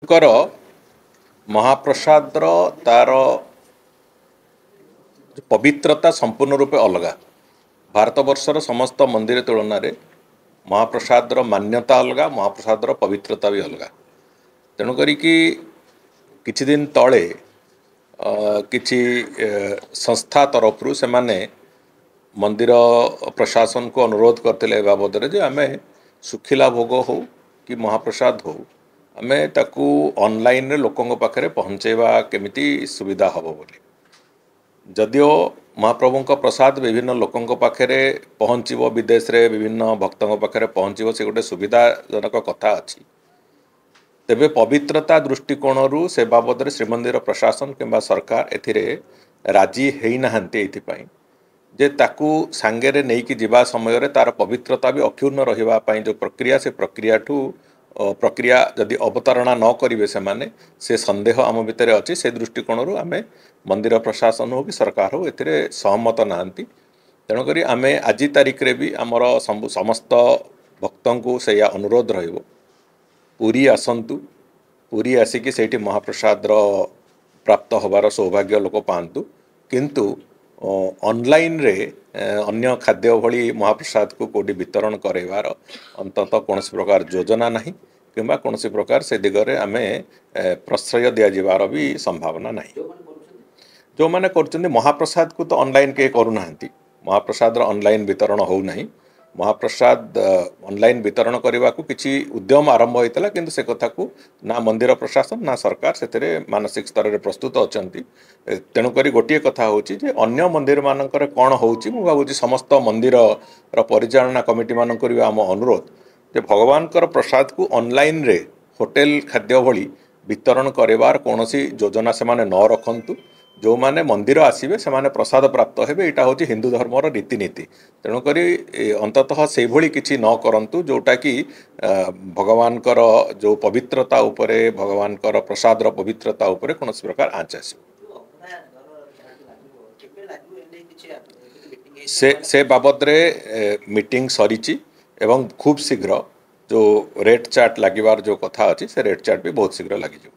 कर महाप्रसाद तार पवित्रता संपूर्ण रूपे अलग। भारत वर्षर समस्त मंदिर तुलन में महाप्रसाद मान्यता अलग, महाप्रसाद पवित्रता भी अलग। तेणुक किछि दिन तले किछि संस्था तरफ से माने मंदिर प्रशासन को अनुरोध करते बाबद जे आम सुखिला भोग हो कि महाप्रसाद हो आमे ताकू ऑनलाइन रे लोकों पाखे पहुँचेवा केमिति सुविधा हम बोली। जदियो महाप्रभु का प्रसाद विभिन्न लोकों पाखे पहुँचो, विदेश रे विभिन्न भक्तों पाखे पहुँचो, से गोटे सुविधाजनक कथा अच्छी। तेबे पवित्रता दृष्टिकोण से बाबद श्रीमंदिर प्रशासन किंबा सरकार एथिरे राजी है नहांती एथिपाई जे ताकू सांगेरे नेकी जिबा समय रे तार पवित्रता भी अक्षुण्ण रहिबा पाई जो प्रक्रिया से प्रक्रिया जदि अवतारणा न करेंगे से संदेह आम भितर अच्छी। से दृष्टिकोण आम मंदिर प्रशासन हो कि सरकार हो ए सहमत नहांती। तेणुक आम आज तारिख रे भी आमर समस्त भक्तों को से अनुरोध रहिबो, पुरी आसंतु, पुरी आसिकी सेठी महाप्रसाद प्राप्त होबार सौभाग्य लोक पांतु। किंतु ऑनलाइन रे अन्य खाद्य भली महाप्रसाद को कोडी वितरण करेवार अंतत कौन प्रकार योजना नहीं किंबा कौन प्रकार से दिगरे आमे प्रश्रय दिया जीवार भी संभावना नहीं। जो माने करचंदी महाप्रसाद को तो ऑनलाइन के करूना, महाप्रसाद ऑनलाइन वितरण हो नहीं। महाप्रसाद ऑनलाइन वितरण करने को किसी उद्यम आरंभ होता, किंतु से कथा को ना मंदिर प्रशासन ना सरकार से मानसिक स्तर में प्रस्तुत अच्छा। तेणुक गोटे कथा हूँ अन्य मंदिर मानकर कौन हो भावुँ समस्त मंदिर परिचालना कमिटी मानक आम अनुरोध जे भगवान प्रसाद को ऑनलाइन रे होटेल खाद्य भली वितरण करवार कौन योजना से माने न रखंतु। जो माने मंदिर आसीबे से माने प्रसाद प्राप्त हेबे, एटा होची हिंदू धर्मर रीतिनीति। तेणुक अंततः से भली किछि न करंतु जोटा कि भगवान जो पवित्रता उपरे, भगवान प्रसाद पवित्रता उपरे कौन प्रकार आँच आस से बाबद रे मीटिंग सरीची एवं खूब शीघ्र जो रेट चार्ट लगिवार जो कथा अच्छी से रेट चार्ट भी बहुत शीघ्र लगी।